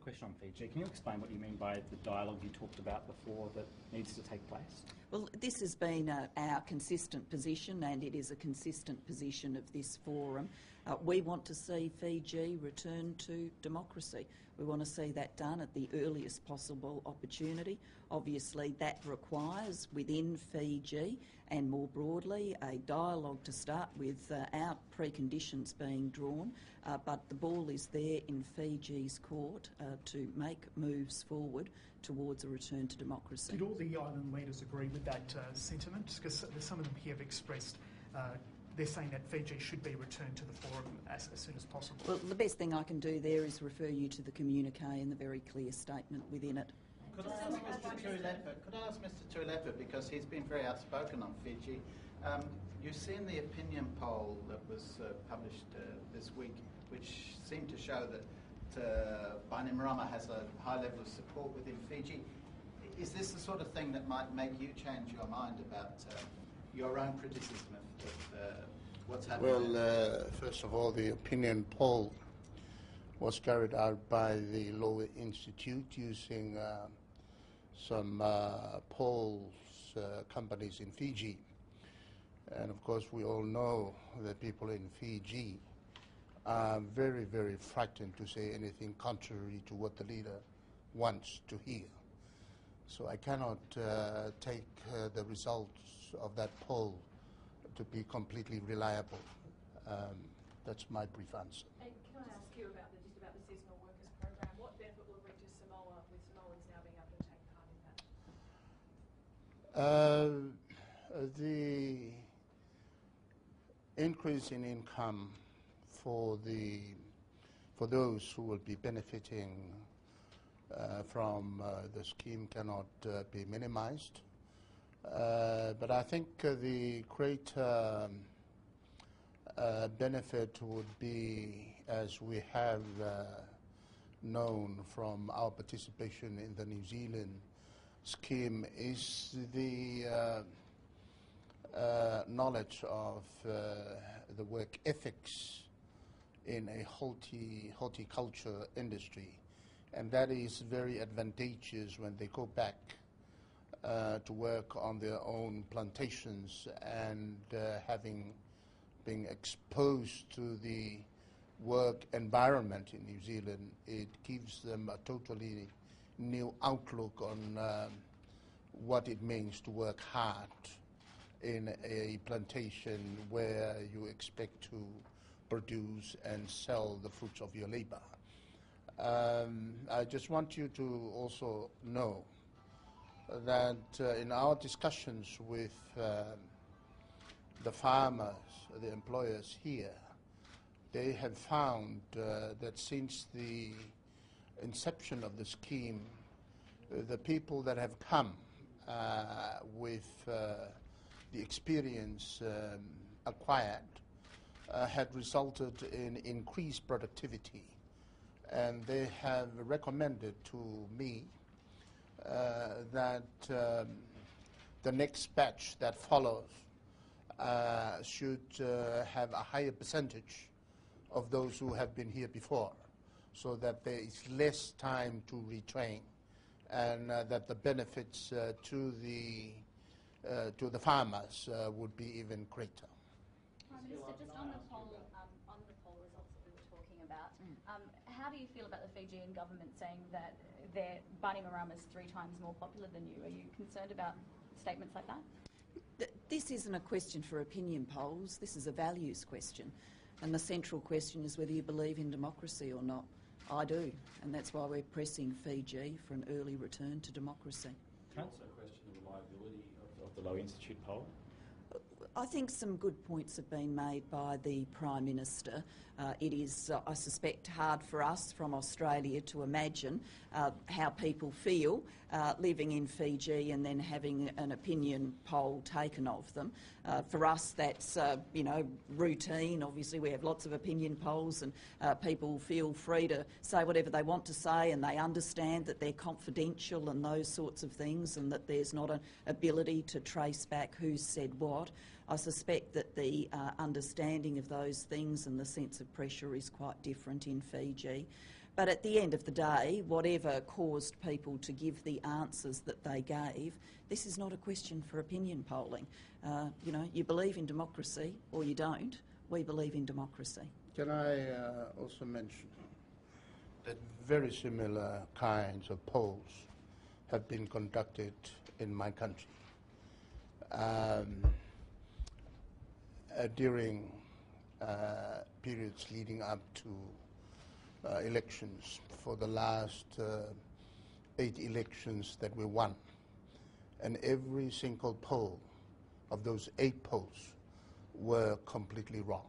question on Fiji. Can you explain what you mean by the dialogue you talked about before that needs to take place? Well, this has been our consistent position, and it is a consistent position of this forum. We want to see Fiji return to democracy. We want to see that done at the earliest possible opportunity. Obviously, that requires, within Fiji and more broadly, a dialogue to start without preconditions being drawn, but the ball is there in Fiji's court to make moves forward towards a return to democracy. Did all the island leaders agree with that sentiment? Because some of them here have expressed they're saying that Fiji should be returned to the forum as soon as possible. Well, the best thing I can do there is refer you to the communique and the very clear statement within it. Could I ask Mr. Tuilaepa, because he's been very outspoken on Fiji, you've seen the opinion poll that was published this week, which seemed to show that Bainimarama has a high level of support within Fiji. Is this the sort of thing that might make you change your mind about your own criticism of what's happening? Well, first of all, the opinion poll was carried out by the Law Institute using some polls companies in Fiji. And of course, we all know that people in Fiji are very, very frightened to say anything contrary to what the leader wants to hear. So I cannot take the results of that poll to be completely reliable. That's my brief answer. And can I ask you about the seasonal workers program? What benefit will it bring to Samoa, with Samoans now being able to take part in that? The increase in income for those who will be benefiting from the scheme cannot be minimized. But I think the great benefit would be, as we have known from our participation in the New Zealand scheme, is the knowledge of the work ethics in a horticulture industry. And that is very advantageous when they go back to work on their own plantations, and having been exposed to the work environment in New Zealand, it gives them a totally new outlook on what it means to work hard in a plantation where you expect to produce and sell the fruits of your labor. I just want you to also know that in our discussions with the farmers, the employers here, they have found that since the inception of the scheme, the people that have come with the experience acquired had resulted in increased productivity. And they have recommended to me that the next batch that follows should have a higher percentage of those who have been here before, so that there is less time to retrain, and that the benefits to the farmers would be even greater. Prime Minister, just on the poll results that we were talking about, how do you feel about the Fijian government saying that their Bainimarama is 3 times more popular than you? Are you concerned about statements like that? This isn't a question for opinion polls. This is a values question. And the central question is whether you believe in democracy or not. I do. And that's why we're pressing Fiji for an early return to democracy. Can I also question the reliability of the Law Institute poll? I think some good points have been made by the Prime Minister. It is, I suspect, hard for us from Australia to imagine how people feel living in Fiji and then having an opinion poll taken of them. For us, that's routine. Obviously, we have lots of opinion polls, and people feel free to say whatever they want to say, and they understand that they're confidential and those sorts of things, and that there's not an ability to trace back who said what. I suspect that the understanding of those things and the sense of pressure is quite different in Fiji. But at the end of the day, whatever caused people to give the answers that they gave, this is not a question for opinion polling. You believe in democracy or you don't. We believe in democracy. Can I also mention that very similar kinds of polls have been conducted in my country during periods leading up to elections. For the last 8 elections that we won, and every single poll of those 8 polls were completely wrong.